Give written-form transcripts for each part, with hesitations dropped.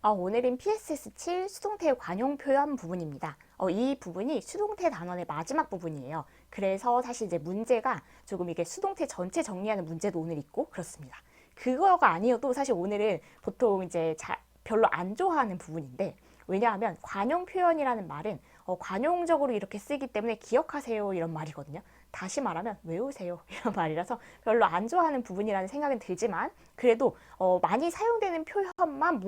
오늘은 PSS 7 수동태 관용 표현 부분입니다. 이 부분이 수동태 단원의 마지막 부분이에요. 그래서 사실 이제 문제가 조금 이게 수동태 전체 정리하는 문제도 오늘 있고 그렇습니다. 그거가 아니어도 사실 오늘은 보통 이제 별로 안 좋아하는 부분인데, 왜냐하면 관용 표현이라는 말은 관용적으로 이렇게 쓰기 때문에 기억하세요 이런 말이거든요. 다시 말하면 외우세요 이런 말이라서 별로 안 좋아하는 부분이라는 생각은 들지만, 그래도 많이 사용되는 표현만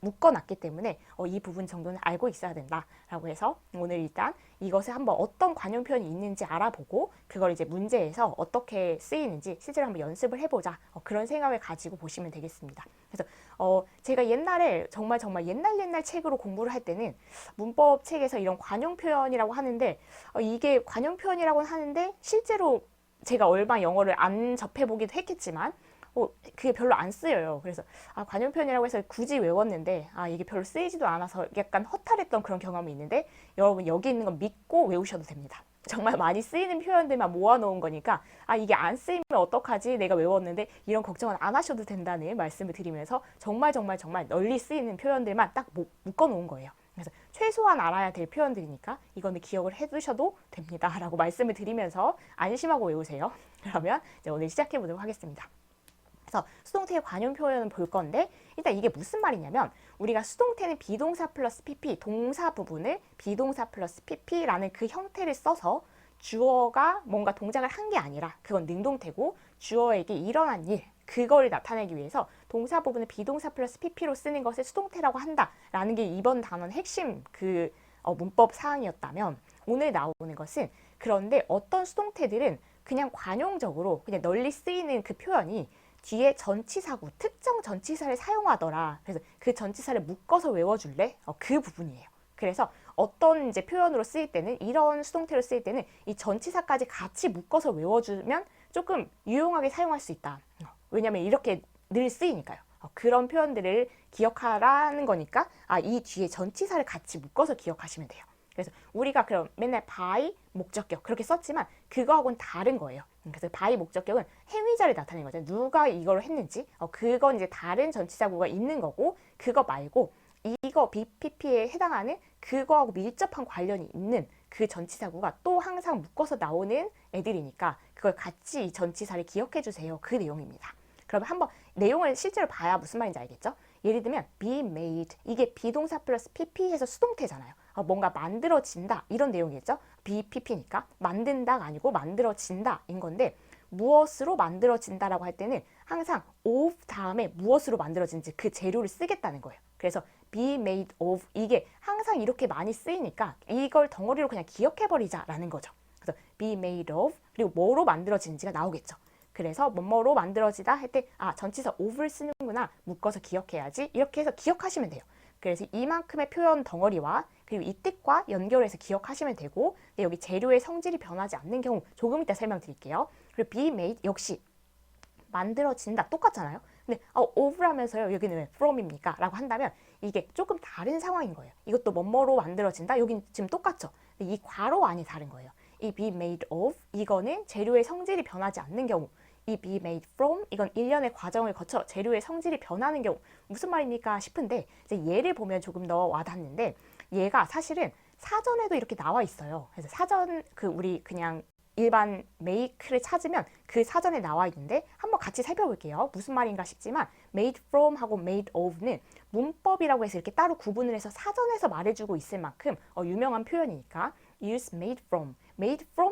묶어놨기 때문에 이 부분 정도는 알고 있어야 된다라고 해서 오늘 일단 이것에 한번 어떤 관용 표현이 있는지 알아보고 그걸 이제 문제에서 어떻게 쓰이는지 실제로 한번 연습을 해보자, 그런 생각을 가지고 보시면 되겠습니다. 그래서 제가 옛날에 정말 옛날 책으로 공부를 할 때는 문법 책에서 이런 관용 표현이라고 하는데, 이게 관용 표현이라고 하는데 실제로 제가 얼마 영어를 안 접해보기도 했겠지만 그게 별로 안 쓰여요. 그래서 관용 표현이라고 해서 굳이 외웠는데 이게 별로 쓰이지도 않아서 약간 허탈했던 그런 경험이 있는데, 여러분 여기 있는 건 믿고 외우셔도 됩니다. 정말 많이 쓰이는 표현들만 모아놓은 거니까 이게 안 쓰이면 어떡하지, 내가 외웠는데, 이런 걱정은 안 하셔도 된다는 말씀을 드리면서 정말 널리 쓰이는 표현들만 딱 묶어놓은 거예요. 그래서 최소한 알아야 될 표현들이니까 이거는 기억을 해두셔도 됩니다 라고 말씀을 드리면서 안심하고 외우세요. 그러면 이제 오늘 시작해 보도록 하겠습니다. 그래서 수동태의 관용 표현을 볼 건데, 일단 이게 무슨 말이냐면, 우리가 수동태는 비동사 플러스 pp, 동사 부분을 비동사 플러스 pp라는 그 형태를 써서 주어가 뭔가 동작을 한 게 아니라 그건 능동태고 주어에게 일어난 일, 그걸 나타내기 위해서 동사 부분을 비동사 플러스 pp로 쓰는 것을 수동태라고 한다라는 게 이번 단원의 핵심 문법 사항이었다면, 오늘 나오는 것은, 그런데 어떤 수동태들은 그냥 관용적으로 그냥 널리 쓰이는 그 표현이 뒤에 전치사구, 특정 전치사를 사용하더라. 그래서 그 전치사를 묶어서 외워줄래? 그 부분이에요. 그래서 어떤 이제 표현으로 쓰일 때는, 이런 수동태로 쓰일 때는 이 전치사까지 같이 묶어서 외워주면 조금 유용하게 사용할 수 있다. 왜냐면 이렇게 늘 쓰이니까요. 그런 표현들을 기억하라는 거니까 이 뒤에 전치사를 같이 묶어서 기억하시면 돼요. 그래서 우리가 그럼 맨날 by 목적격 그렇게 썼지만 그거하고는 다른 거예요. 그래서 by 목적격은 행위자를 나타내는 거죠. 누가 이걸 했는지, 그건 이제 다른 전치사구가 있는 거고, 그거 말고 이거 BPP에 해당하는 그거하고 밀접한 관련이 있는 그 전치사구가 또 항상 묶어서 나오는 애들이니까 그걸 같이 이 전치사를 기억해 주세요. 그 내용입니다. 그럼 한번 내용을 실제로 봐야 무슨 말인지 알겠죠? 예를 들면 be made, 이게 비동사 플러스 pp 해서 수동태잖아요. 뭔가 만들어진다 이런 내용이겠죠. BPP니까 만든다가 아니고 만들어진다 인 건데, 무엇으로 만들어진다라고 할 때는 항상 of 다음에 무엇으로 만들어진지 그 재료를 쓰겠다는 거예요. 그래서 be made of, 이게 항상 이렇게 많이 쓰이니까 이걸 덩어리로 그냥 기억해버리자라는 거죠. 그래서 be made of, 그리고 뭐로 만들어진지가 나오겠죠. 그래서 뭐뭐로 만들어지다 할 때 전치사 of를 쓰는구나, 묶어서 기억해야지, 이렇게 해서 기억하시면 돼요. 그래서 이만큼의 표현 덩어리와 그리고 이 뜻과 연결해서 기억하시면 되고, 근데 여기 재료의 성질이 변하지 않는 경우 조금 이따 설명드릴게요. 그리고 be made 역시 만들어진다 똑같잖아요. 근데 of라면서요 여기는 왜 from입니까? 라고 한다면 이게 조금 다른 상황인 거예요. 이것도 뭐뭐로 만들어진다, 여긴 지금 똑같죠. 근데 이 괄호 안이 다른 거예요. 이 be made of, 이거는 재료의 성질이 변하지 않는 경우, 이 be made from, 이건 일련의 과정을 거쳐 재료의 성질이 변하는 경우, 무슨 말입니까 싶은데, 이제 예를 보면 조금 더 와닿는데, 얘가 사실은 사전에도 이렇게 나와 있어요. 그래서 사전 우리 그냥 일반 make를 찾으면 그 사전에 나와 있는데 한번 같이 살펴볼게요. 무슨 말인가 싶지만 made from 하고 made of는 문법이라고 해서 이렇게 따로 구분을 해서 사전에서 말해주고 있을 만큼 유명한 표현이니까 use made from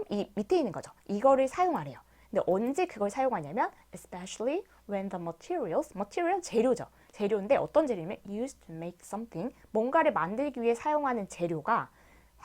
이 밑에 있는 거죠. 이거를 사용하래요. 근데 언제 그걸 사용하냐면 especially when the material 재료죠. 재료인데 어떤 재료냐면 used to make something, 뭔가를 만들기 위해 사용하는 재료가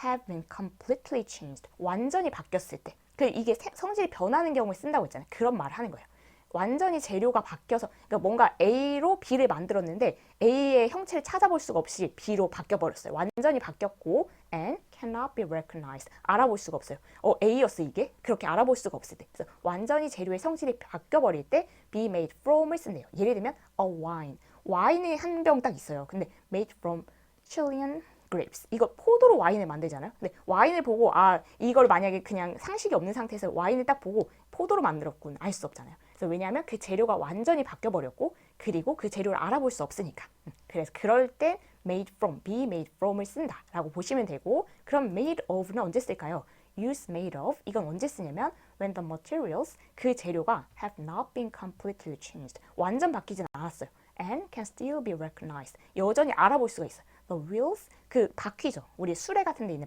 have been completely changed, 완전히 바뀌었을 때, 이게 성질이 변하는 경우에 쓴다고 했잖아요. 그런 말을 하는 거예요. 완전히 재료가 바뀌어서, 그러니까 뭔가 A로 B를 만들었는데 A의 형체를 찾아볼 수가 없이 B로 바뀌어버렸어요. 완전히 바뀌었고 and cannot be recognized, 알아볼 수가 없어요. A였어 이게? 그렇게 알아볼 수가 없을 때. 그래서 완전히 재료의 성질이 바뀌어버릴 때 be made from을 쓴대요. 예를 들면 a wine, 와인이 한 병 딱 있어요. 근데 made from Chilean grapes, 이거 포도로 와인을 만들잖아요. 근데 와인을 보고 이걸 만약에 그냥 상식이 없는 상태에서 와인을 딱 보고 포도로 만들었군 알 수 없잖아요. 그래서 왜냐하면 그 재료가 완전히 바뀌어버렸고, 그리고 그 재료를 알아볼 수 없으니까. 그래서 그럴 땐 made from, be made from을 쓴다라고 보시면 되고 그럼 made of는 언제 쓸까요? use made of 이건 언제 쓰냐면 when the materials 그 재료가 have not been completely changed 완전 바뀌진 않았어요. and can still be recognized 여전히 알아볼 수가 있어요. The wheels 그 바퀴죠. 우리 수레 같은 데 있는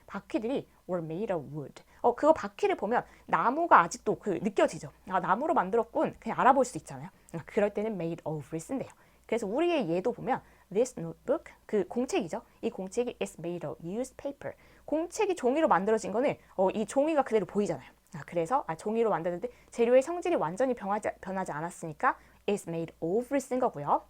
바퀴들이 were made of wood. 그거 바퀴를 보면 나무가 아직도 그 느껴지죠. 아, 나무로 만들었군. 그냥 알아볼 수 있잖아요. 그럴 때는 made of를 쓴대요. 그래서 우리의 예도 보면 this notebook 그 공책이죠. 이 공책이 is made of used paper. 공책이 종이로 만들어진 거는 이 종이가 그대로 보이잖아요. 그래서 종이로 만드는데 재료의 성질이 완전히 변하지 않았으니까 is made of를 쓴 거고요.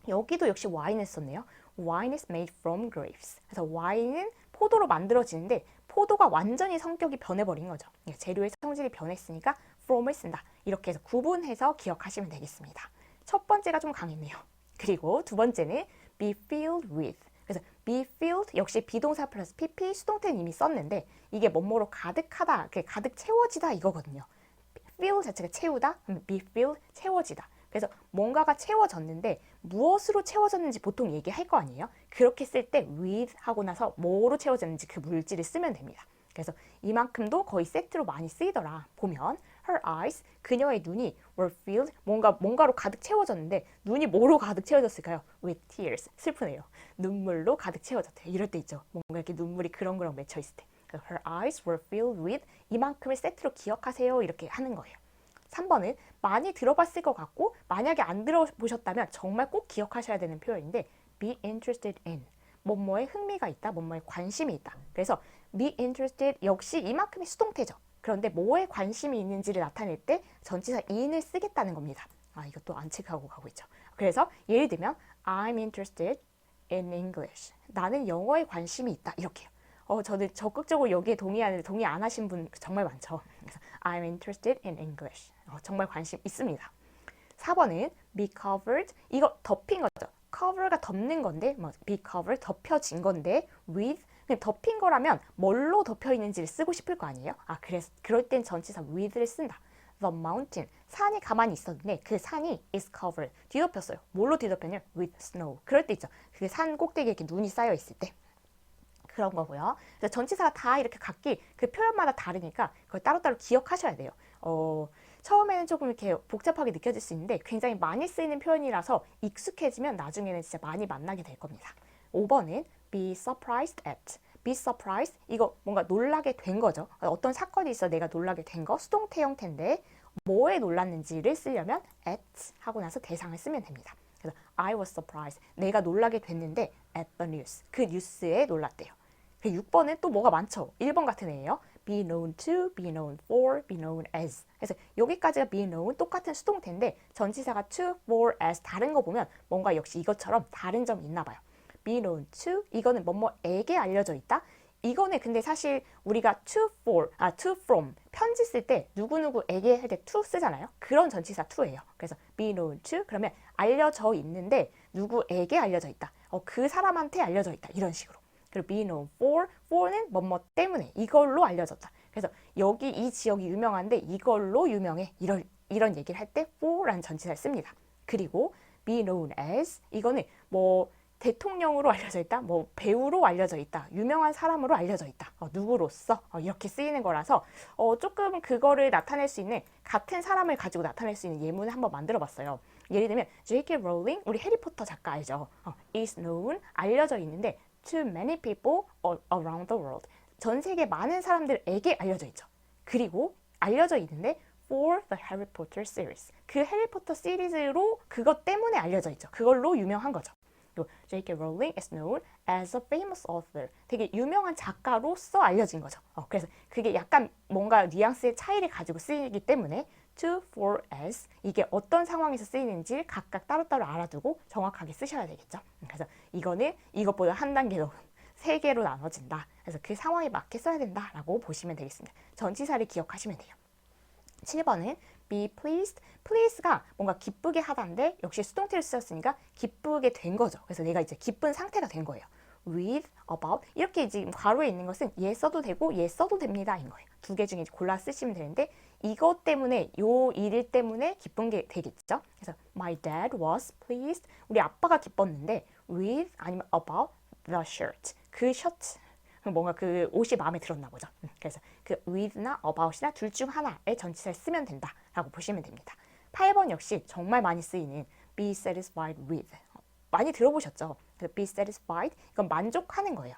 여기도 역시 wine을 썼네요. Wine is made from grapes. 그래서 와인은 포도로 만들어지는데 포도가 완전히 성격이 변해버린 거죠. 재료의 성질이 변했으니까 from을 쓴다. 이렇게 해서 구분해서 기억하시면 되겠습니다. 첫 번째가 좀 강했네요. 그리고 두 번째는 be filled with. 그래서 be filled 역시 비동사 플러스 pp 수동태는 이미 썼는데 이게 뭐뭐로 가득하다, 가득 채워지다 이거거든요. fill 자체가 채우다, be filled 채워지다. 그래서 뭔가가 채워졌는데 무엇으로 채워졌는지 보통 얘기할 거 아니에요? 그렇게 쓸 때 with 하고 나서 뭐로 채워졌는지 그 물질을 쓰면 됩니다. 그래서 이만큼도 거의 세트로 많이 쓰이더라. 보면 her eyes, 그녀의 눈이 were filled, 뭔가로 가득 채워졌는데 눈이 뭐로 가득 채워졌을까요? with tears, 슬프네요. 눈물로 가득 채워졌대요. 이럴 때 있죠. 뭔가 이렇게 눈물이 그렁그렁 맺혀 있을 때. her eyes were filled with 이만큼을 세트로 기억하세요. 이렇게 하는 거예요. 3번은 많이 들어봤을 것 같고 만약에 안 들어보셨다면 정말 꼭 기억하셔야 되는 표현인데 be interested in 뭐뭐에 흥미가 있다, 뭐뭐에 관심이 있다. 그래서 be interested 역시 이만큼이 수동태죠. 그런데 뭐에 관심이 있는지를 나타낼 때 전치사 in을 쓰겠다는 겁니다. 이것도 안 체크하고 가고 있죠. 그래서 예를 들면 I'm interested in English. 나는 영어에 관심이 있다. 이렇게요. 저는 적극적으로 여기에 동의 안 하신 분 정말 많죠. 그래서 I'm interested in English. 정말 관심 있습니다. 4번은 be covered. 이거 덮인 거죠. cover가 덮는 건데 be covered 덮여진 건데 with 그냥 덮인 거라면 뭘로 덮여 있는지를 쓰고 싶을 거 아니에요. 그래서 그럴 땐 전치사 with를 쓴다. The mountain 산이 가만히 있었는데 그 산이 is covered 뒤덮였어요. 뭘로 뒤덮였냐? with snow. 그럴 때 있죠. 그 산 꼭대기에 이렇게 눈이 쌓여 있을 때. 그런 거고요. 그래서 전치사가 다 이렇게 각기 그 표현마다 다르니까 그걸 따로따로 기억하셔야 돼요. 처음에는 조금 이렇게 복잡하게 느껴질 수 있는데 굉장히 많이 쓰이는 표현이라서 익숙해지면 나중에는 진짜 많이 만나게 될 겁니다. 5번은 be surprised at. be surprised 이거 뭔가 놀라게 된 거죠. 어떤 사건이 있어 내가 놀라게 된 거 수동태 형태인데 뭐에 놀랐는지를 쓰려면 at 하고 나서 대상을 쓰면 됩니다. 그래서 I was surprised. 내가 놀라게 됐는데 at the news. 그 뉴스에 놀랐대요. 6번은 또 뭐가 많죠. 1번 같은 애예요. be known to, be known for, be known as. 그래서 여기까지가 be known 똑같은 수동태인데 전치사가 to, for, as 다른 거 보면 뭔가 역시 이것처럼 다른 점이 있나 봐요. be known to 이거는 뭐뭐에게 알려져 있다. 이거는 근데 사실 우리가 to for, to from 편지 쓸 때 누구누구에게 할 때 to 쓰잖아요. 그런 전치사 to예요. 그래서 be known to 그러면 알려져 있는데 누구에게 알려져 있다. 그 사람한테 알려져 있다. 이런 식으로. 그리고 be known for, for는 뭐뭐 때문에 이걸로 알려졌다. 그래서 여기 이 지역이 유명한데 이걸로 유명해. 이런 얘기를 할 때 for라는 전치사를 씁니다. 그리고 be known as 이거는 뭐 대통령으로 알려져 있다, 뭐 배우로 알려져 있다, 유명한 사람으로 알려져 있다, 누구로서 이렇게 쓰이는 거라서 조금 그거를 나타낼 수 있는 같은 사람을 가지고 나타낼 수 있는 예문을 한번 만들어봤어요. 예를 들면 J.K. Rowling 우리 해리포터 작가 알죠? is known 알려져 있는데 to many people around the world 전 세계 많은 사람들에게 알려져 있죠. 그리고 알려져 있는데 for the Harry Potter series 그 해리포터 시리즈로 그것 때문에 알려져 있죠. 그걸로 유명한 거죠. J.K. Rowling is known as a famous author. 되게 유명한 작가로서 알려진 거죠. 그래서 그게 약간 뭔가 뉘앙스의 차이를 가지고 쓰이기 때문에 to, for, as 이게 어떤 상황에서 쓰이는지 각각 따로따로 알아두고 정확하게 쓰셔야 되겠죠. 그래서 이거는 이것보다 한 단계 더 3개로 나눠진다. 그래서 그 상황에 맞게 써야 된다라고 보시면 되겠습니다. 전치사를 기억하시면 돼요. 7번은 be pleased. please가 뭔가 기쁘게 하다인데 역시 수동태를 쓰였으니까 기쁘게 된 거죠. 그래서 내가 이제 기쁜 상태가 된 거예요. with, about 이렇게 지금 괄호에 있는 것은 얘 써도 되고 얘 써도 됩니다 인 거예요. 두 개 중에 골라 쓰시면 되는데 이것 때문에 요 일 때문에 기쁜 게 되겠죠. 그래서 my dad was pleased. 우리 아빠가 기뻤는데 with 아니면 about the shirt. 그 셔츠 뭔가 그 옷이 마음에 들었나 보죠. 그래서 그 with나 about이나 둘 중 하나의 전치사를 쓰면 된다라고 보시면 됩니다. 8번 역시 정말 많이 쓰이는 be satisfied with. 많이 들어보셨죠? be satisfied 이건 만족하는 거예요.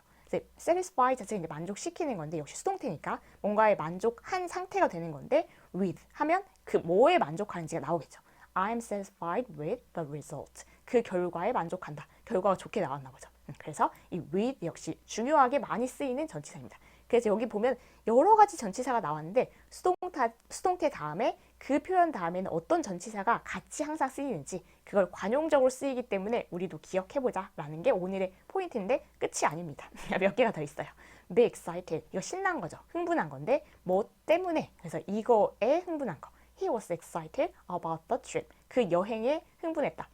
satisfy 자체가 이제 만족시키는 건데 역시 수동태니까 뭔가에 만족한 상태가 되는 건데 with 하면 그 뭐에 만족하는지가 나오겠죠. I'm satisfied with the result. 그 결과에 만족한다. 결과가 좋게 나왔나 보죠. 그래서 이 with 역시 중요하게 많이 쓰이는 전치사입니다. 그래서 여기 보면 여러 가지 전치사가 나왔는데 수동태 다음에 그 표현 다음에는 어떤 전치사가 같이 항상 쓰이는지 그걸 관용적으로 쓰이기 때문에 우리도 기억해보자 라는 게 오늘의 포인트인데 끝이 아닙니다. 몇 개가 더 있어요. be excited 이거 신난 거죠. 흥분한 건데 뭐 때문에 그래서 이거에 흥분한 거. He was excited about the trip. 그 여행에 흥분했다.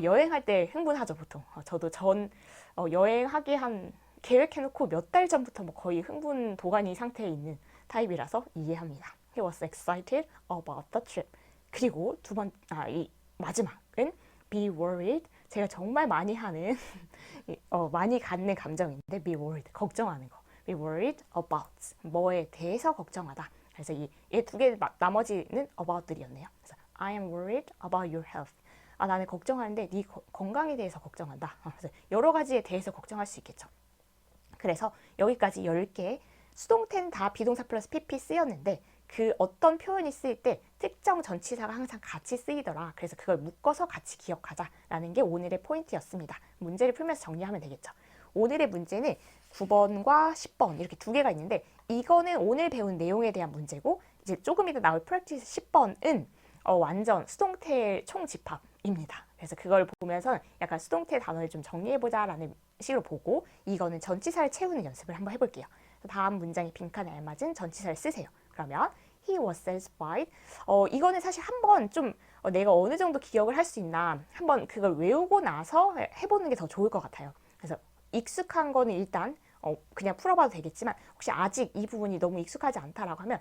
여행할 때 흥분하죠 보통. 저도 여행하기 한 계획해놓고 몇 달 전부터 뭐 거의 흥분 도가니 상태에 있는 타입이라서 이해합니다. He was excited about the trip. 그리고 이 마지막은 be worried. 제가 정말 많이 하는 많이 갖는 감정인데 be worried 걱정하는 거. be worried about 뭐에 대해서 걱정하다. 그래서 얘 두 개 나머지는 about들이었네요. 그래서 I am worried about your health. 나는 걱정하는데 네 건강에 대해서 걱정한다. 그래서 여러 가지에 대해서 걱정할 수 있겠죠. 그래서 여기까지 10개 수동태는 다 비동사 플러스 PP 쓰였는데 그 어떤 표현이 쓰일 때 특정 전치사가 항상 같이 쓰이더라. 그래서 그걸 묶어서 같이 기억하자라는 게 오늘의 포인트였습니다. 문제를 풀면서 정리하면 되겠죠. 오늘의 문제는 9번과 10번 이렇게 두 개가 있는데 이거는 오늘 배운 내용에 대한 문제고 이제 조금 이따 나올 프랙티스 10번은 완전 수동태의 총집합입니다. 그래서 그걸 보면서 약간 수동태 단어를 좀 정리해보자라는 식으로 보고 이거는 전치사를 채우는 연습을 한번 해볼게요. 다음 문장의 빈칸에 알맞은 전치사를 쓰세요. 그러면 he was satisfied. 이거는 사실 한번 좀 내가 어느 정도 기억을 할 수 있나 한번 그걸 외우고 나서 해보는 게 더 좋을 것 같아요. 그래서 익숙한 거는 일단 그냥 풀어봐도 되겠지만 혹시 아직 이 부분이 너무 익숙하지 않다라고 하면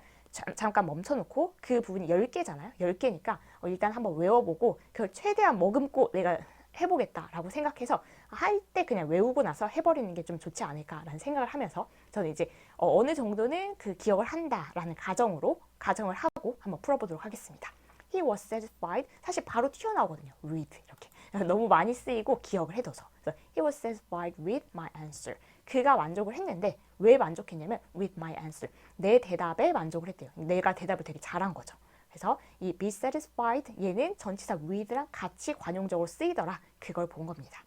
잠깐 멈춰놓고 그 부분이 10개잖아요. 10개니까 일단 한번 외워보고 그걸 최대한 머금고 내가 해보겠다라고 생각해서 할 때 그냥 외우고 나서 해버리는 게 좀 좋지 않을까라는 생각을 하면서 저는 이제 어느 정도는 그 기억을 한다라는 가정을 하고 한번 풀어보도록 하겠습니다. He was satisfied. 사실 바로 튀어나오거든요. with 이렇게. 너무 많이 쓰이고 기억을 해둬서. 그래서 He was satisfied with my answer. 그가 만족을 했는데 왜 만족했냐면 with my answer. 내 대답에 만족을 했대요. 내가 대답을 되게 잘한 거죠. 그래서 이 be satisfied 얘는 전치사 with랑 같이 관용적으로 쓰이더라. 그걸 본 겁니다.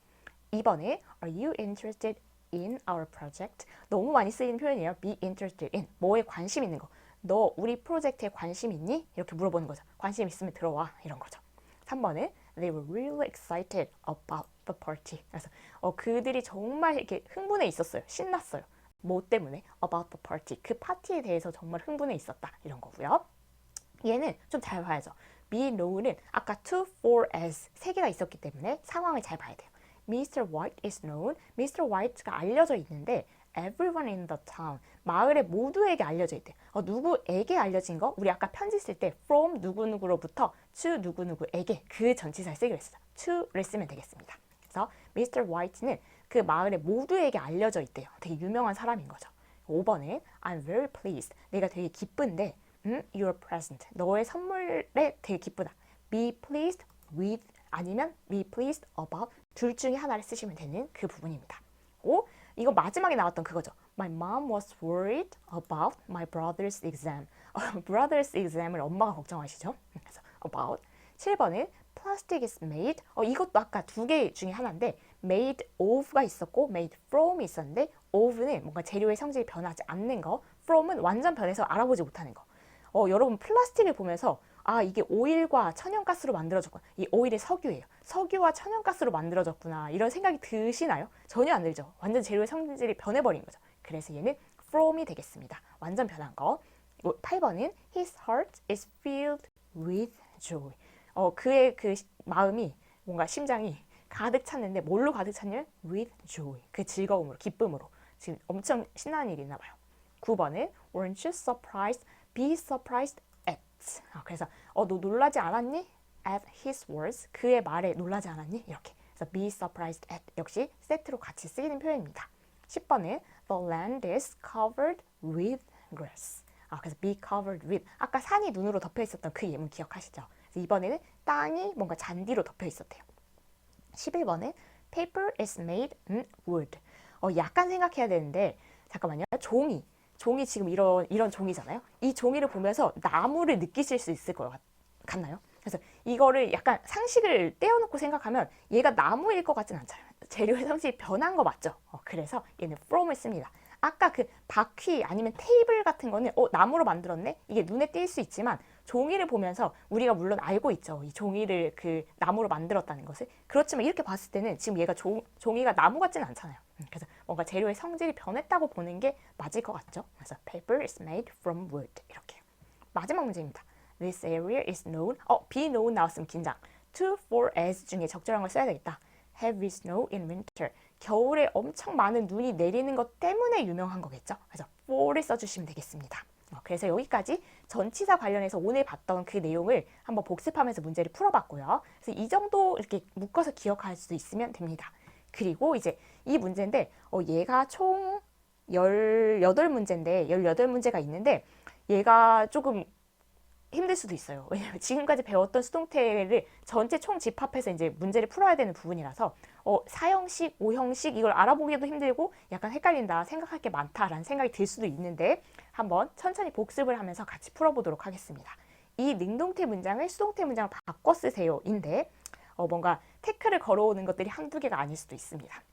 2번에 Are you interested in our project? 너무 많이 쓰이는 표현이에요. be interested in 뭐에 관심 있는 거. 너 우리 프로젝트에 관심 있니? 이렇게 물어보는 거죠. 관심 있으면 들어와 이런 거죠. 3번은 They were really excited about the party. 그래서 그들이 정말 이렇게 흥분해 있었어요. 신났어요. 뭐 때문에? About the party. 그 파티에 대해서 정말 흥분해 있었다. 이런 거고요. 얘는 좀 잘 봐야죠. be know는 아까 to, for, as 세 개가 있었기 때문에 상황을 잘 봐야 돼요. Mr. White is known. Mr. White가 알려져 있는데 everyone in the town. 마을의 모두에게 알려져 있대. 누구에게 알려진 거? 우리 아까 편지 쓸 때 from 누구누구로부터 to 누구누구에게 그 전치사를 쓰기로 했어요. to를 쓰면 되겠습니다. 그래서 Mr. White는 그 마을의 모두에게 알려져 있대요. 되게 유명한 사람인 거죠. 5번에 I'm very pleased. 내가 되게 기쁜데 your present. 너의 선물에 되게 기쁘다. be pleased with 아니면 be pleased about 둘 중에 하나를 쓰시면 되는 그 부분입니다. 이거 마지막에 나왔던 그거죠. My mom was worried about my brother's exam. brother's exam을 엄마가 걱정하시죠. 그래서 about. 7번은 plastic is made. 이것도 아까 두 개 중에 하나인데 made of가 있었고 made from이 있었는데 of는 뭔가 재료의 성질이 변하지 않는 거. from은 완전 변해서 알아보지 못하는 거. 여러분 플라스틱을 보면서 이게 오일과 천연가스로 만들어졌구나. 이 오일이 석유예요. 석유와 천연가스로 만들어졌구나. 이런 생각이 드시나요? 전혀 안 들죠. 완전 재료의 성질이 변해버린 거죠. 그래서 얘는 from이 되겠습니다. 완전 변한 거. 8번은 His heart is filled with joy. 그의 그 마음이 뭔가 심장이 가득 찼는데 뭘로 가득 찼냐면 with joy. 그 즐거움으로, 기쁨으로. 지금 엄청 신나는 일이 있나 봐요. 9번은 Weren't you surprised? Be surprised at. words. 그래서 너 놀라지 않았니? At his words. 그의 말에 놀라지 않았니? 이렇게. 그래서 be surprised at 역시 세트로 같이 쓰이는 표현입니다. 10번은 the land is covered with grass. 그래서 be covered with. 아까 산이 눈으로 덮여 있었던 그 예문 기억하시죠? 그래서 이번에는 땅이 뭔가 잔디로 덮여 있었대요. 11번은 paper is made in wood. 약간 생각해야 되는데 잠깐만요. 종이 지금 이런 종이잖아요. 이 종이를 보면서 나무를 느끼실 수 있을 것 같나요? 그래서 이거를 약간 상식을 떼어놓고 생각하면 얘가 나무일 것 같진 않잖아요. 재료의 성질이 변한 거 맞죠? 그래서 얘는 from을 씁니다. 아까 그 바퀴 아니면 테이블 같은 거는 나무로 만들었네? 이게 눈에 띌 수 있지만 종이를 보면서 우리가 물론 알고 있죠. 이 종이를 그 나무로 만들었다는 것을. 그렇지만 이렇게 봤을 때는 지금 얘가 종이가 나무 같지는 않잖아요. 그래서 뭔가 재료의 성질이 변했다고 보는 게 맞을 것 같죠. 그래서 paper is made from wood. 이렇게. 마지막 문제입니다. This area is known. be known 나왔으면 긴장. to, for, as 중에 적절한 걸 써야 되겠다. Heavy snow in winter. 겨울에 엄청 많은 눈이 내리는 것 때문에 유명한 거겠죠. 그래서 for를 써주시면 되겠습니다. 그래서 여기까지 전치사 관련해서 오늘 봤던 그 내용을 한번 복습하면서 문제를 풀어봤고요. 그래서 이 정도 이렇게 묶어서 기억할 수 있으면 됩니다. 그리고 이제 이 문제인데 얘가 총 18문제인데 18문제가 있는데 얘가 조금 힘들 수도 있어요. 왜냐면 지금까지 배웠던 수동태를 전체 총 집합해서 이제 문제를 풀어야 되는 부분이라서 4형식, 5형식 이걸 알아보기도 힘들고 약간 헷갈린다, 생각할 게 많다라는 생각이 들 수도 있는데 한번 천천히 복습을 하면서 같이 풀어보도록 하겠습니다. 이 능동태 문장을 수동태 문장을 바꿔 쓰세요인데 뭔가 태클을 걸어오는 것들이 한두 개가 아닐 수도 있습니다.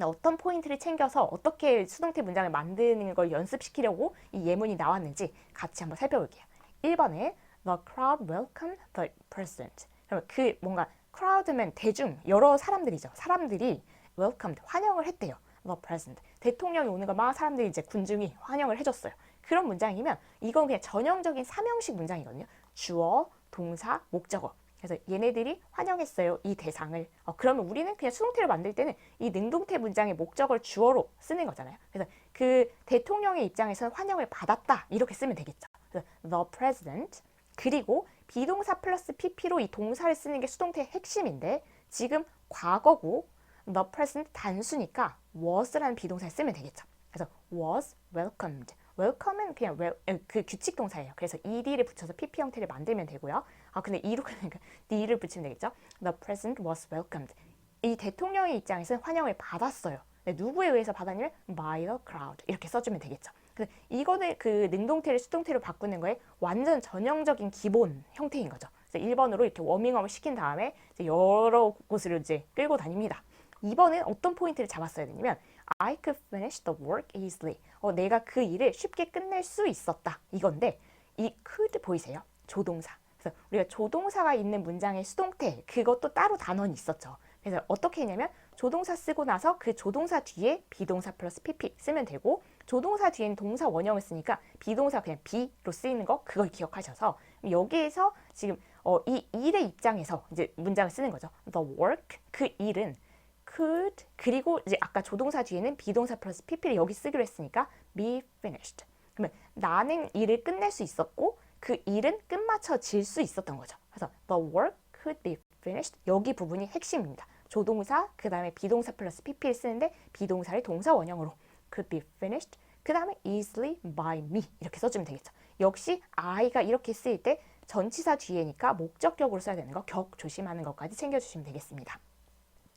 어떤 포인트를 챙겨서 어떻게 수동태 문장을 만드는 걸 연습시키려고 이 예문이 나왔는지 같이 한번 살펴볼게요. 1번에 The crowd welcomed the president. 그러면 그 뭔가 crowd면 대중, 여러 사람들이죠. 사람들이 welcomed, 환영을 했대요. The president. 대통령이 오는 걸 막 사람들이 이제 군중이 환영을 해줬어요. 그런 문장이면 이건 그냥 전형적인 3형식 문장이거든요. 주어, 동사, 목적어. 그래서 얘네들이 환영했어요. 이 대상을. 그러면 우리는 그냥 수동태를 만들 때는 이 능동태 문장의 목적어를 주어로 쓰는 거잖아요. 그래서 그 대통령의 입장에서는 환영을 받았다. 이렇게 쓰면 되겠죠. 그래서 the president. 그리고 비동사 플러스 pp로 이 동사를 쓰는 게 수동태의 핵심인데 지금 과거고 the president 단수니까 was라는 비동사를 쓰면 되겠죠. 그래서 was welcomed. welcome은 그냥 그 규칙 동사예요. 그래서 ed를 붙여서 pp 형태를 만들면 되고요. 근데 e로 그러니까 the를 붙이면 되겠죠. The president was welcomed. 이 대통령의 입장에서는 환영을 받았어요. 누구에 의해서 받았냐면 by the crowd 이렇게 써주면 되겠죠. 그래서 이거는 그 능동태를 수동태로 바꾸는 거에 완전 전형적인 기본 형태인 거죠. 그래서 1번으로 이렇게 워밍업을 시킨 다음에 이제 여러 곳으로 이제 끌고 다닙니다. 2번은 어떤 포인트를 잡았어야 되냐면 I could finish the work easily. 내가 그 일을 쉽게 끝낼 수 있었다. 이건데 이 could 보이세요? 조동사. 그래서 우리가 조동사가 있는 문장의 수동태 그것도 따로 단원이 있었죠. 그래서 어떻게 했냐면 조동사 쓰고 나서 그 조동사 뒤에 비동사 플러스 pp 쓰면 되고 조동사 뒤에는 동사 원형을 쓰니까 비동사 그냥 be로 쓰이는 거 그걸 기억하셔서 여기에서 지금 이 일의 입장에서 이제 문장을 쓰는 거죠. The work 그 일은 could 그리고 이제 아까 조동사 뒤에는 비동사 플러스 pp를 여기 쓰기로 했으니까 be finished. 그러면 나는 일을 끝낼 수 있었고 그 일은 끝마쳐질 수 있었던 거죠. 그래서 the work could be finished 여기 부분이 핵심입니다. 조동사 그 다음에 비동사 플러스 pp를 쓰는데 비동사를 동사 원형으로 could be finished 그 다음에 easily by me 이렇게 써주면 되겠죠. 역시 I가 이렇게 쓰일 때 전치사 뒤에니까 목적격으로 써야 되는 거 격 조심하는 것까지 챙겨주시면 되겠습니다.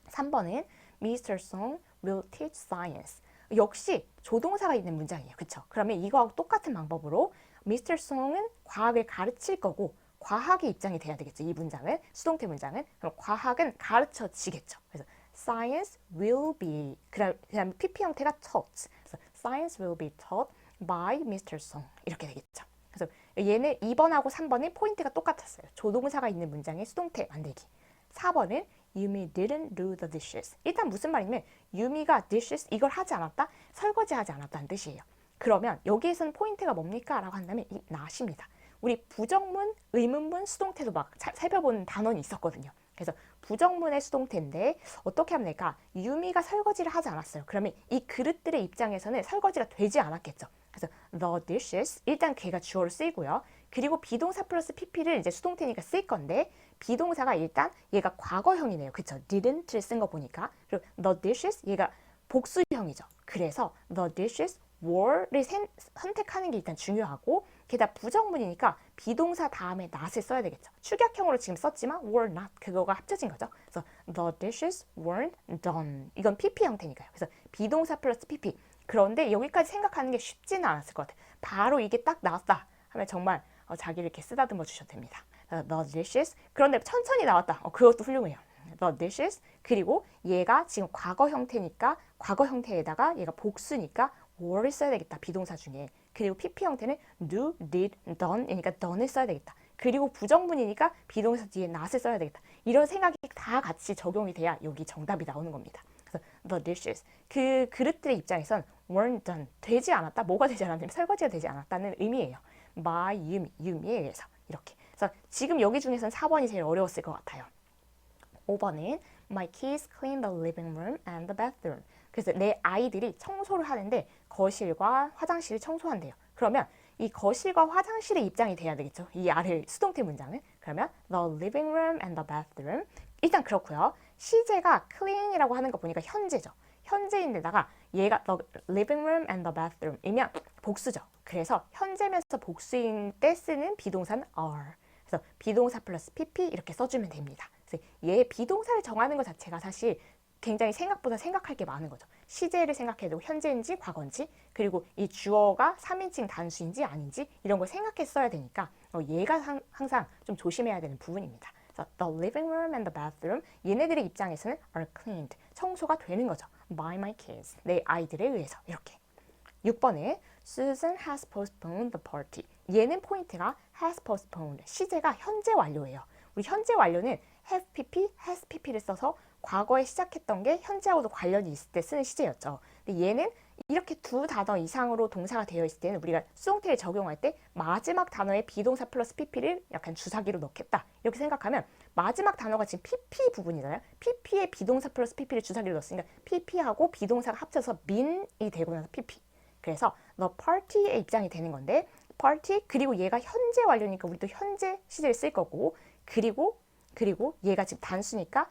3번은 Mr. Song will teach science. 역시 조동사가 있는 문장이에요. 그쵸? 그러면 이거하고 똑같은 방법으로 Mr. Song은 과학을 가르칠 거고 과학의 입장이 돼야 되겠죠. 이 문장은 수동태 문장은 그럼 과학은 가르쳐지겠죠. 그래서 science will be 그다음에 pp 형태가 taught. 그래서 science will be taught by Mr. Song 이렇게 되겠죠. 그래서 얘는 2번하고 3번은 포인트가 똑같았어요. 조동사가 있는 문장의 수동태 만들기. 4번은 Yumi didn't do the dishes. 일단 무슨 말이냐면 유미가 dishes 이걸 하지 않았다? 설거지하지 않았다는 뜻이에요. 그러면 여기에서는 포인트가 뭡니까? 라고 한다면 이 not입니다. 우리 부정문, 의문문, 수동태도 막 살펴보는 단원이 있었거든요. 그래서 부정문의 수동태인데 어떻게 하면 될까? 유미가 설거지를 하지 않았어요. 그러면 이 그릇들의 입장에서는 설거지가 되지 않았겠죠. 그래서 the dishes 일단 걔가 주어로 쓰이고요. 그리고 비동사 플러스 pp를 이제 수동태니까 쓸 건데 비동사가 일단 얘가 과거형이네요. 그쵸? didn't를 쓴 거 보니까. 그리고 the dishes 얘가 복수형이죠. 그래서 the dishes were를 선택하는 게 일단 중요하고 게다가 부정문이니까 비동사 다음에 not을 써야 되겠죠. 축약형으로 지금 썼지만 were not 그거가 합쳐진 거죠. 그래서 the dishes weren't done. 이건 pp 형태니까요. 그래서 비동사 플러스 pp. 그런데 여기까지 생각하는 게 쉽지는 않았을 것 같아요. 바로 이게 딱 나왔다 하면 정말 자기를 이렇게 쓰다듬어 주셔도 됩니다. The dishes. 그런데 천천히 나왔다. 그것도 훌륭해요. The dishes. 그리고 얘가 지금 과거 형태니까 과거 형태에다가 얘가 복수니까 were를 써야 되겠다. 비동사 중에. 그리고 pp 형태는 do, did, done 이니까 done을 써야 되겠다. 그리고 부정문이니까 비동사 뒤에 not을 써야 되겠다. 이런 생각이 다 같이 적용이 돼야 여기 정답이 나오는 겁니다. 그래서 the dishes. 그 그릇들의 입장에선 weren't done. 되지 않았다. 뭐가 되지 않았냐면 설거지가 되지 않았다는 의미예요. by 유미에 의해서. 이렇게. 그래서 지금 여기 중에서는 4번이 제일 어려웠을 것 같아요. 5번은 My kids clean the living room and the bathroom. 그래서 내 아이들이 청소를 하는데 거실과 화장실을 청소한대요. 그러면 이 거실과 화장실의 입장이 돼야 되겠죠. 이 아래 수동태 문장은. 그러면 the living room and the bathroom. 일단 그렇고요. 시제가 clean이라고 하는 거 보니까 현재죠. 현재인데다가 얘가 the living room and the bathroom이면 복수죠. 그래서 현재면서 복수인 때 쓰는 비동사는 are. 그래서 비동사 플러스 pp 이렇게 써주면 됩니다. 그래서 얘 비동사를 정하는 것 자체가 사실 굉장히 생각보다 생각할 게 많은 거죠. 시제를 생각해도 현재인지 과거인지 그리고 이 주어가 3인칭 단수인지 아닌지 이런 걸 생각해 써야 되니까 얘가 항상 좀 조심해야 되는 부분입니다. 그래서 the living room and the bathroom 얘네들의 입장에서는 are cleaned 청소가 되는 거죠. by my kids 내 아이들에 의해서 이렇게. 6번에 Susan has postponed the party. 얘는 포인트가 has postponed. 시제가 현재 완료예요. 우리 현재 완료는 have pp, has pp를 써서 과거에 시작했던 게 현재하고도 관련이 있을 때 쓰는 시제였죠. 근데 얘는 이렇게 두 단어 이상으로 동사가 되어 있을 때는 우리가 수동태를 적용할 때 마지막 단어에 비동사 플러스 pp를 약간 주사기로 넣겠다. 이렇게 생각하면 마지막 단어가 지금 pp 부분이잖아요. pp에 비동사 플러스 pp를 주사기로 넣었으니까 pp하고 비동사가 합쳐서 bean이 되고 나서 pp. 그래서 the party의 입장이 되는 건데 party 그리고 얘가 현재 완료니까 우리도 현재 시제를 쓸 거고 그리고 얘가 지금 단수니까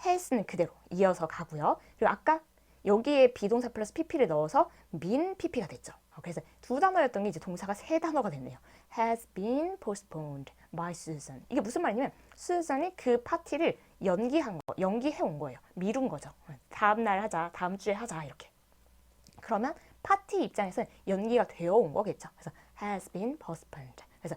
has는 그대로 이어서 가고요. 그리고 아까 여기에 비동사 플러스 pp를 넣어서 been pp가 됐죠. 그래서 두 단어였던 게 이제 동사가 세 단어가 됐네요. has been postponed by Susan. 이게 무슨 말이냐면 수산이 그 파티를 연기해 온 거예요. 미룬 거죠. 다음 날 하자, 다음 주에 하자 이렇게. 그러면 파티 입장에서는 연기가 되어 온 거겠죠. 그래서 has been postponed. 그래서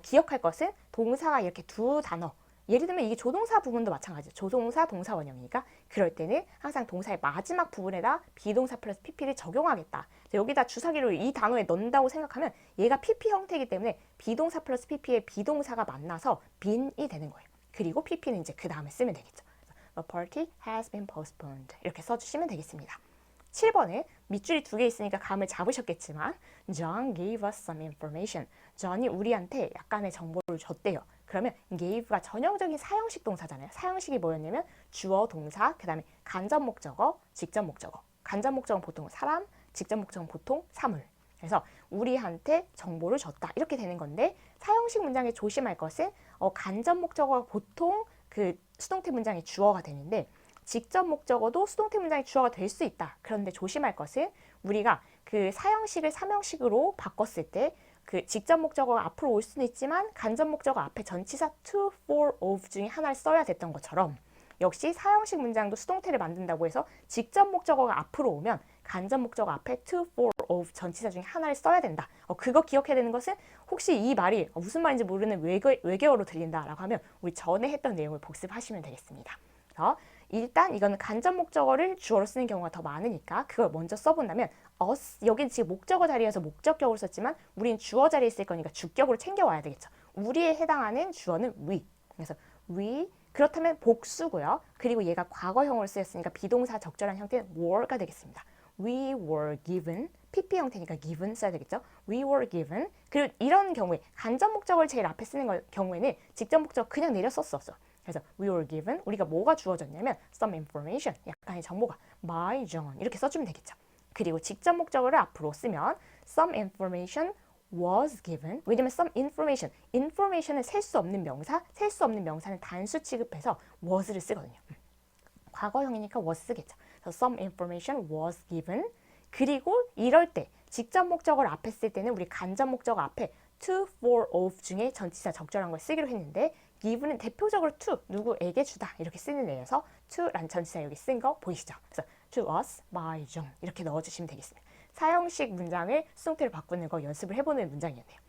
기억할 것은 동사가 이렇게 두 단어 예를 들면 이게 조동사 부분도 마찬가지죠. 조동사, 동사 원형이니까 그럴 때는 항상 동사의 마지막 부분에다 비동사 플러스 pp를 적용하겠다. 여기다 주사기를 이 단어에 넣는다고 생각하면 얘가 pp 형태이기 때문에 비동사 플러스 pp에 비동사가 만나서 been이 되는 거예요. 그리고 pp는 이제 그 다음에 쓰면 되겠죠. The party has been postponed. 이렇게 써주시면 되겠습니다. 7번에 밑줄이 두 개 있으니까 감을 잡으셨겠지만 John gave us some information. John이 우리한테 약간의 정보를 줬대요. 그러면 gave가 전형적인 사형식 동사잖아요. 사형식이 뭐였냐면 주어, 동사, 그 다음에 간접 목적어, 직접 목적어. 간접 목적어는 보통 사람, 직접 목적어는 보통 사물. 그래서 우리한테 정보를 줬다. 이렇게 되는 건데 사형식 문장에 조심할 것은 간접 목적어가 보통 그 수동태 문장의 주어가 되는데 직접 목적어도 수동태 문장의 주어가 될 수 있다. 그런데 조심할 것은 우리가 그 사형식을 삼형식으로 바꿨을 때 그 직접 목적어가 앞으로 올 수는 있지만 간접 목적어 앞에 전치사 to, for, of 중에 하나를 써야 됐던 것처럼 역시 사형식 문장도 수동태를 만든다고 해서 직접 목적어가 앞으로 오면 간접 목적어 앞에 to, for, of 전치사 중에 하나를 써야 된다. 그거 기억해야 되는 것은 혹시 이 말이 무슨 말인지 모르는 외계어로 들린다라고 하면 우리 전에 했던 내용을 복습하시면 되겠습니다. 그래서 일단 이거는 간접 목적어를 주어로 쓰는 경우가 더 많으니까 그걸 먼저 써본다면 us, 여긴 지금 목적어 자리에서 목적격으로 썼지만 우린 주어 자리에 있을 거니까 주격으로 챙겨와야 되겠죠. 우리에 해당하는 주어는 we. 그래서 we 그렇다면 복수고요. 그리고 얘가 과거형으로 쓰였으니까 비동사 적절한 형태는 were가 되겠습니다. We were given, pp 형태니까 given 써야 되겠죠. We were given. 그리고 이런 경우에 간접 목적어를 제일 앞에 쓰는 경우에는 직접 목적어 그냥 내려 썼었어. 그래서 we were given, 우리가 뭐가 주어졌냐면 some information, 약간의 정보가 by John 이렇게 써주면 되겠죠. 그리고 직접 목적어를 앞으로 쓰면 some information was given. 왜냐면 some information은 셀 수 없는 명사, 셀 수 없는 명사는 단수 취급해서 was를 쓰거든요. 과거형이니까 was 쓰겠죠. 그래서 some information was given. 그리고 이럴 때 직접 목적어를 앞에 쓸 때는 우리 간접 목적어 앞에 to, for, of 중에 전치사 적절한 걸 쓰기로 했는데 given은 대표적으로 to, 누구에게 주다 이렇게 쓰는 애여서 to라는 전치사 여기 쓴 거 보이시죠? 그래서 to us by John 이렇게 넣어주시면 되겠습니다. 사형식 문장을 수동태로 바꾸는 거 연습을 해보는 문장이었네요.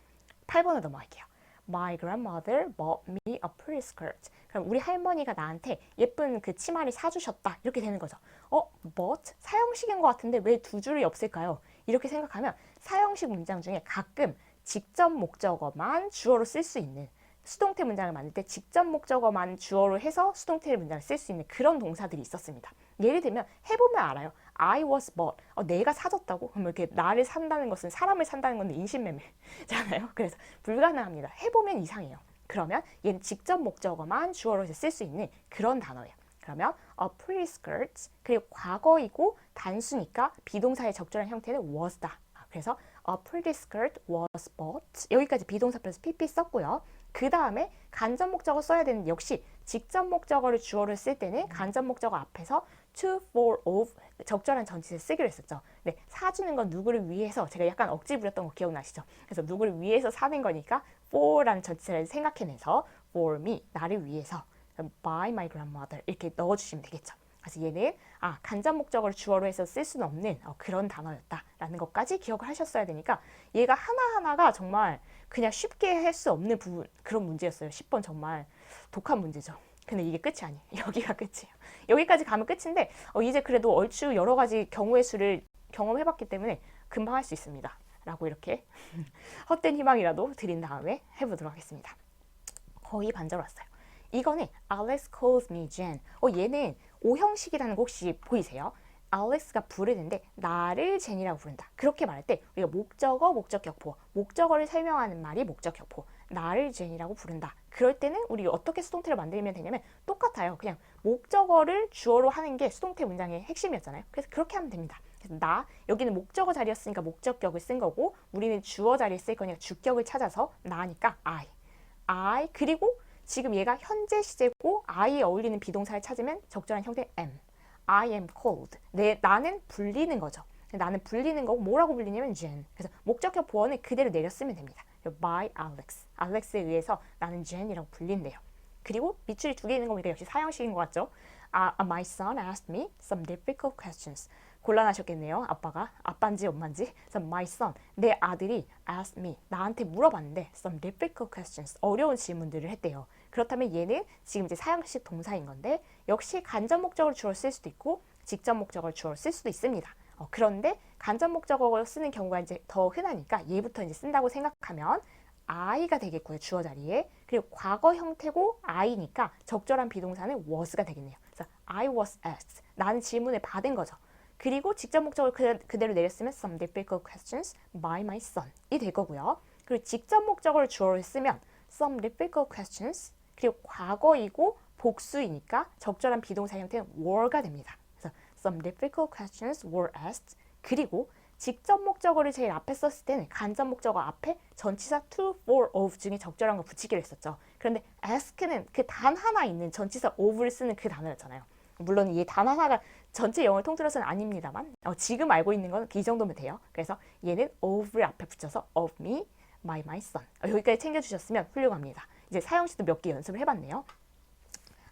8번으로 넘어갈게요. My grandmother bought me a pretty skirt. 그럼 우리 할머니가 나한테 예쁜 그 치마를 사주셨다. 이렇게 되는 거죠. but 사형식인 것 같은데 왜 두 줄이 없을까요? 이렇게 생각하면 사형식 문장 중에 가끔 직접 목적어만 주어로 쓸 수 있는 수동태 문장을 만들 때 직접 목적어만 주어로 해서 수동태 문장을 쓸 수 있는 그런 동사들이 있었습니다. 예를 들면 해보면 알아요. I was bought. 내가 사줬다고? 그럼 이렇게 나를 산다는 것은 사람을 산다는 건데 인신매매잖아요. 그래서 불가능합니다. 해보면 이상해요. 그러면 얘는 직접 목적어만 주어로 쓸 수 있는 그런 단어예요. 그러면 a pretty skirt 그리고 과거이고 단수니까 비동사의 적절한 형태는 was다. 그래서 a pretty skirt was bought. 여기까지 비동사 플러스 pp 썼고요. 그 다음에 간접 목적어 써야 되는 역시 직접 목적어를 주어를 쓸 때는 간접 목적어 앞에서 to, for, of 적절한 전치사를 쓰기로 했었죠. 네, 사주는 건 누구를 위해서 제가 약간 억지 부렸던 거 기억나시죠? 그래서 누구를 위해서 사는 거니까 for라는 전치사를 생각해내서 for me, 나를 위해서 by my grandmother 이렇게 넣어주시면 되겠죠. 그래서 얘는 간접 목적어를 주어로 해서 쓸 수는 없는 그런 단어였다라는 것까지 기억을 하셨어야 되니까 얘가 하나하나가 정말 그냥 쉽게 할 수 없는 부분 그런 문제였어요. 10번 정말 독한 문제죠. 근데 이게 끝이 아니에요. 여기가 끝이에요. 여기까지 가면 끝인데 이제 그래도 얼추 여러 가지 경우의 수를 경험해봤기 때문에 금방 할 수 있습니다. 라고 이렇게 헛된 희망이라도 드린 다음에 해보도록 하겠습니다. 거의 반절 왔어요. 이거는 Alex calls me Jen. 얘는 오형식이라는 거 혹시 보이세요? 알렉스가 부르는데 나를 제니라고 부른다. 그렇게 말할 때 우리가 목적어, 목적격보, 목적어를 설명하는 말이 목적격보, 나를 제니라고 부른다. 그럴 때는 우리 어떻게 수동태를 만들면 되냐면 똑같아요. 그냥 목적어를 주어로 하는 게 수동태 문장의 핵심이었잖아요. 그래서 그렇게 하면 됩니다. 그래서 나, 여기는 목적어 자리였으니까 목적격을 쓴 거고 우리는 주어 자리에 쓸 거니까 주격을 찾아서 나니까 I 그리고 지금 얘가 현재 시제고 I에 어울리는 비동사를 찾으면 적절한 형태 am. I am cold. 나는 불리는 거죠. 나는 불리는 거고 뭐라고 불리냐면 Jen. 그래서 목적격 보어는 그대로 내려 쓰면 됩니다. by Alex. 알렉스에 의해서 나는 Jen이라고 불린대요. 그리고 밑줄이 두 개 있는 거 보니까 역시 사형식인 것 같죠? My son asked me some difficult questions. 곤란하셨겠네요. 아빠인지 엄마인지. 그래서 my son, 내 아들이 asked me, 나한테 물어봤는데 some difficult questions, 어려운 질문들을 했대요. 그렇다면 얘는 지금 이제 사형식 동사인 건데 역시 간접 목적어를 주어로 쓸 수도 있고 직접 목적어를 주어로 쓸 수도 있습니다. 그런데 간접 목적어를 쓰는 경우가 이제 더 흔하니까 얘부터 이제 쓴다고 생각하면 I가 되겠고요. 주어 자리에. 그리고 과거 형태고 I니까 적절한 비동사는 was가 되겠네요. 그래서 I was asked. 나는 질문을 받은 거죠. 그리고 직접 목적어를 그대로 내렸으면 some difficult questions by my son 이 될 거고요. 그리고 직접 목적어를 주어로 쓰면 some difficult questions 그리고 과거이고 복수이니까 적절한 비동사 형태는 were가 됩니다. 그래서 some difficult questions were asked 그리고 직접 목적어를 제일 앞에 썼을 때는 간접 목적어 앞에 전치사 to, for, of 중에 적절한 거 붙이기로 했었죠. 그런데 ask는 그 단 하나 있는 전치사 of를 쓰는 그 단어였잖아요. 물론 이 단 하나가 전체 영어를 통틀어서는 아닙니다만 지금 알고 있는 건 이 정도면 돼요. 그래서 얘는 of를 앞에 붙여서 of me, my son 여기까지 챙겨주셨으면 훌륭합니다. 이제 사형식도 몇 개 연습을 해봤네요.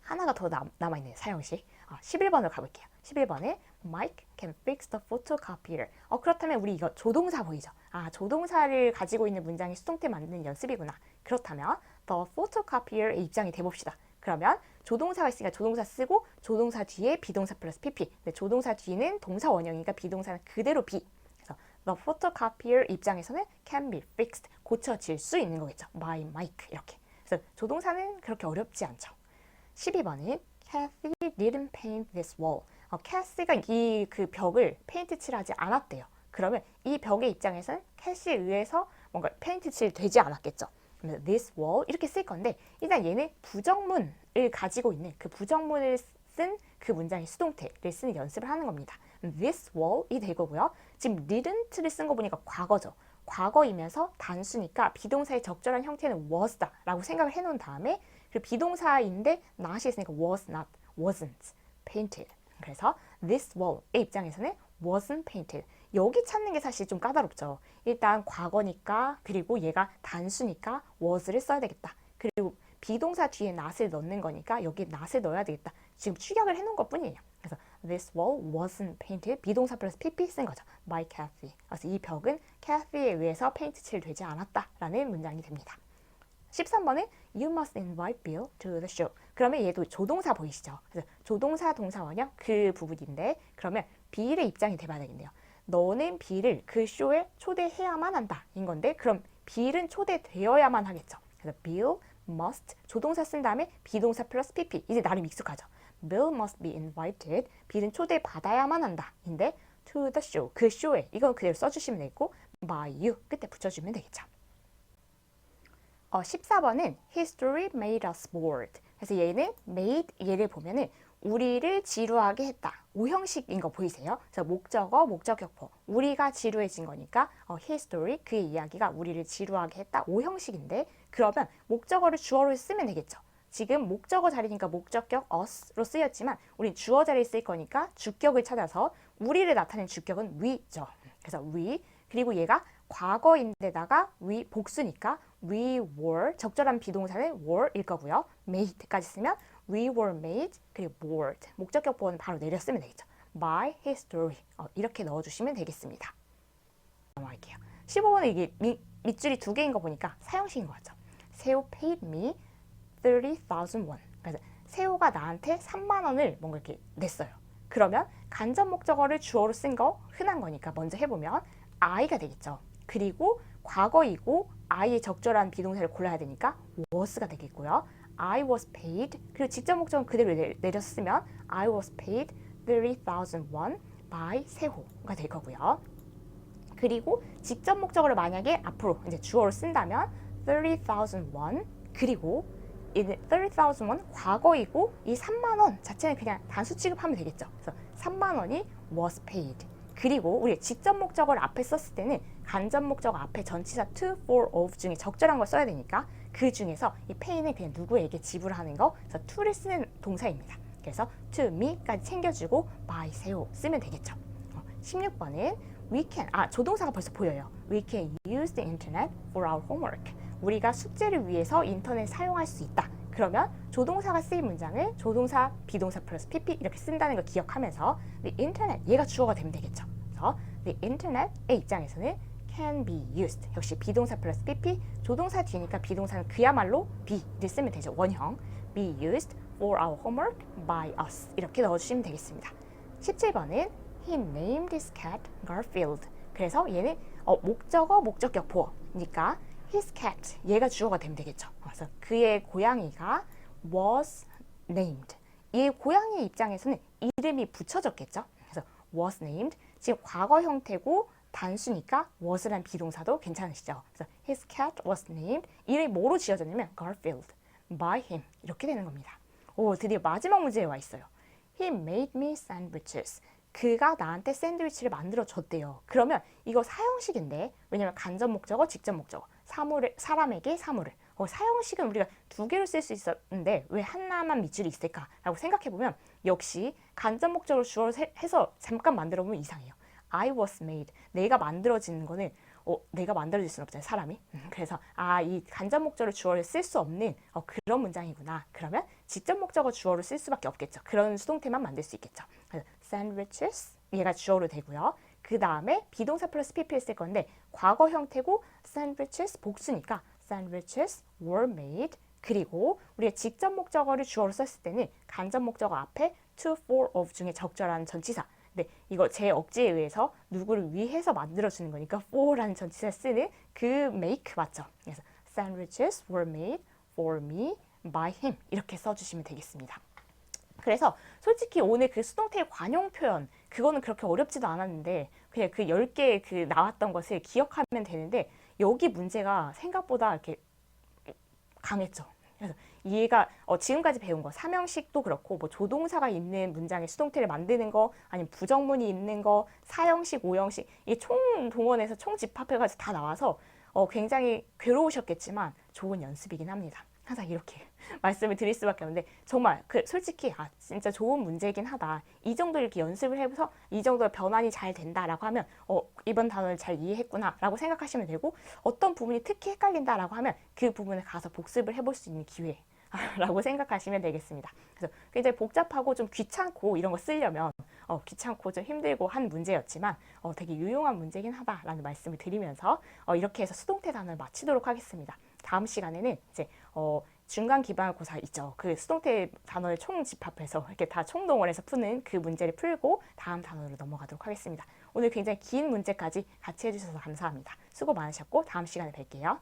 하나가 더 남아있네요. 사형식. 11번으로 가볼게요. 11번에 Mike can fix the photocopier. 그렇다면 우리 이거 조동사 보이죠? 조동사를 가지고 있는 문장이 수동태 만드는 연습이구나. 그렇다면 the photocopier의 입장이 돼봅시다. 그러면 조동사가 있으니까 조동사 쓰고 조동사 뒤에 비동사 플러스 pp. 근데 조동사 뒤는 동사 원형이니까 비동사는 그대로 be. 그래서 the photocopier 입장에서는 can be fixed. 고쳐질 수 있는 거겠죠. by Mike 이렇게. 그래서 조동사는 그렇게 어렵지 않죠. 12번은 Kathy didn't paint this wall. 캐시가 이 그 벽을 페인트 칠하지 않았대요. 그러면 이 벽의 입장에서는 캐시에 의해서 뭔가 페인트 칠 되지 않았겠죠. 그러면 this wall 이렇게 쓸 건데 일단 얘는 부정문을 가지고 있는 그 부정문을 쓴 그 문장의 수동태를 쓰는 연습을 하는 겁니다. this wall 이 될 거고요. 지금 didn't를 쓴 거 보니까 과거죠. 과거이면서 단수니까 비동사의 적절한 형태는 was다 라고 생각을 해놓은 다음에 그리고 비동사인데 not이 있으니까 was not, wasn't painted. 그래서 this wall의 입장에서는 wasn't painted. 여기 찾는 게 사실 좀 까다롭죠. 일단 과거니까 그리고 얘가 단수니까 was를 써야 되겠다. 그리고 비동사 뒤에 not을 넣는 거니까 여기 not을 넣어야 되겠다. 지금 축약을 해놓은 것 뿐이에요. 그래서 this wall wasn't painted. 비동사 플러스 pp 쓴 거죠. by Kathy. 그래서 이 벽은 Kathy에 의해서 페인트 칠되지 않았다라는 문장이 됩니다. 13번은 You must invite Bill to the show. 그러면 얘도 조동사 보이시죠? 그래서 조동사 동사 원형 그 부분인데 그러면 Bill의 입장이 돼봐야 되겠네요. 너는 Bill을 그 쇼에 초대해야만 한다 인 건데 그럼 Bill은 초대되어야만 하겠죠. 그래서 Bill must 조동사 쓴 다음에 비동사 플러스 pp 이제 나름 익숙하죠. Bill must be invited. Bill은 초대받아야만 한다 인데 to the show 그 쇼에 이건 그대로 써주시면 되고 by you 끝에 붙여주면 되겠죠. 14번은 History made us bored. 그래서 얘는 made 얘를 보면은 우리를 지루하게 했다. 오형식인 거 보이세요? 그래서 목적어, 목적격포. 우리가 지루해진 거니까 history 그의 이야기가 우리를 지루하게 했다. 오형식인데 그러면 목적어를 주어로 쓰면 되겠죠. 지금 목적어 자리니까 목적격 us로 쓰였지만 우린 주어 자리에 쓸 거니까 주격을 찾아서 우리를 나타낸 주격은 we죠. 그래서 we 그리고 얘가 과거인데다가 we 복수니까 we were 적절한 비동사는 were일 거고요. made까지 쓰면 we were made 그리고 bored 목적격 보호는 바로 내려 쓰면 되겠죠. by history 이렇게 넣어주시면 되겠습니다. 넘어갈게요. 15번은 이게 밑줄이 두 개인 거 보니까 사형식인 것 같죠. 세호 paid me 30,000 won. 그래서 세호가 나한테 3만 원을 뭔가 이렇게 냈어요. 그러면 간접 목적어를 주어로 쓴 거 흔한 거니까 먼저 해보면 I가 되겠죠. 그리고 과거이고 I의 적절한 비동사를 골라야 되니까 was가 되겠고요. I was paid 그리고 직접 목적은 그대로 내렸으면 I was paid 30,000 won by 세호가 될 거고요. 그리고 직접 목적어를 만약에 앞으로 이제 주어로 쓴다면 30,000 won 그리고 이 30,000 won 과거이고 이 3만 원 자체는 그냥 단수 취급하면 되겠죠. 그래서 3만 원이 was paid. 그리고 우리 직접 목적어를 앞에 썼을 때는 간접 목적어 앞에 전치사 to, for, of 중에 적절한 걸 써야 되니까 그 중에서 이 pay는 그냥 누구에게 지불하는 거 그래서 to를 쓰는 동사입니다. 그래서 to me까지 챙겨주고 by 세호 쓰면 되겠죠. 16번은 we can 조동사가 벌써 보여요. We can use the internet for our homework. 우리가 숙제를 위해서 인터넷 사용할 수 있다. 그러면 조동사가 쓰인 문장을 조동사, 비동사 플러스 pp 이렇게 쓴다는 걸 기억하면서 the internet 얘가 주어가 되면 되겠죠. 그래서 the internet의 입장에서는 can be used 역시 비동사 플러스 pp 조동사 뒤니까 비동사는 그야말로 be를 쓰면 되죠. 원형 be used for our homework by us 이렇게 넣어주시면 되겠습니다. 17번은 he named his cat Garfield. 그래서 얘는 목적어, 목적격 보어니까 his cat 얘가 주어가 되면 되겠죠. 그래서 그의 고양이가 was named. 이 고양이의 입장에서는 이름이 붙여졌겠죠. 그래서 was named 지금 과거 형태고 단수니까 was란 비동사도 괜찮으시죠. 그래서 his cat was named 이름이 뭐로 지어졌냐면 Garfield by him 이렇게 되는 겁니다. 오 드디어 마지막 문제에 와 있어요. He made me sandwiches. 그가 나한테 샌드위치를 만들어 줬대요. 그러면 이거 사형식인데 왜냐면 간접 목적어, 직접 목적어 사람에게 사물을 사형식은 우리가 두 개로 쓸 수 있었는데 왜 하나만 밑줄이 있을까라고 생각해보면 역시 간접 목적어를 주어로 해서 잠깐 만들어보면 이상해요. I was made. 내가 만들어지는 거는 내가 만들어질 수는 없잖아요. 사람이. 그래서 이 간접 목적어를 주어를 쓸 수 없는 그런 문장이구나. 그러면 직접 목적어 주어를 쓸 수밖에 없겠죠. 그런 수동태만 만들 수 있겠죠. 그래서 sandwiches 얘가 주어로 되고요. 그 다음에 비동사 플러스 pp를 쓸 건데 과거 형태고 sandwiches 복수니까 sandwiches were made 그리고 우리가 직접 목적어를 주어로 썼을 때는 간접 목적어 앞에 to, for, of 중에 적절한 전치사 네, 이거 제 억지에 의해서 누구를 위해서 만들어주는 거니까 for라는 전치사 쓰는 그 make 맞죠? 그래서 sandwiches were made for me by him 이렇게 써주시면 되겠습니다. 그래서 솔직히 오늘 그 수동태의 관용 표현 그거는 그렇게 어렵지도 않았는데 그냥 그 10개 그 나왔던 것을 기억하면 되는데 여기 문제가 생각보다 이렇게 강했죠. 그래서 이해가 지금까지 배운 거 삼형식도 그렇고 뭐 조동사가 있는 문장의 수동태를 만드는 거 아니면 부정문이 있는 거 사형식, 오형식 이게 총 동원해서 총 집합해가지고 다 나와서 굉장히 괴로우셨겠지만 좋은 연습이긴 합니다. 항상 이렇게 말씀을 드릴 수밖에 없는데 정말 솔직히 진짜 좋은 문제이긴 하다. 이 정도 이렇게 연습을 해서 이 정도 변환이 잘 된다라고 하면 이번 단어를 잘 이해했구나라고 생각하시면 되고 어떤 부분이 특히 헷갈린다라고 하면 그 부분을 가서 복습을 해볼 수 있는 기회. 라고 생각하시면 되겠습니다. 그래서 굉장히 복잡하고 좀 귀찮고 이런 거 쓰려면 귀찮고 좀 힘들고 한 문제였지만 되게 유용한 문제긴 하다라는 말씀을 드리면서 이렇게 해서 수동태 단어를 마치도록 하겠습니다. 다음 시간에는 이제 중간 기말고사 있죠. 그 수동태 단어를 총 집합해서 이렇게 다 총동원해서 푸는 그 문제를 풀고 다음 단어로 넘어가도록 하겠습니다. 오늘 굉장히 긴 문제까지 같이 해주셔서 감사합니다. 수고 많으셨고 다음 시간에 뵐게요.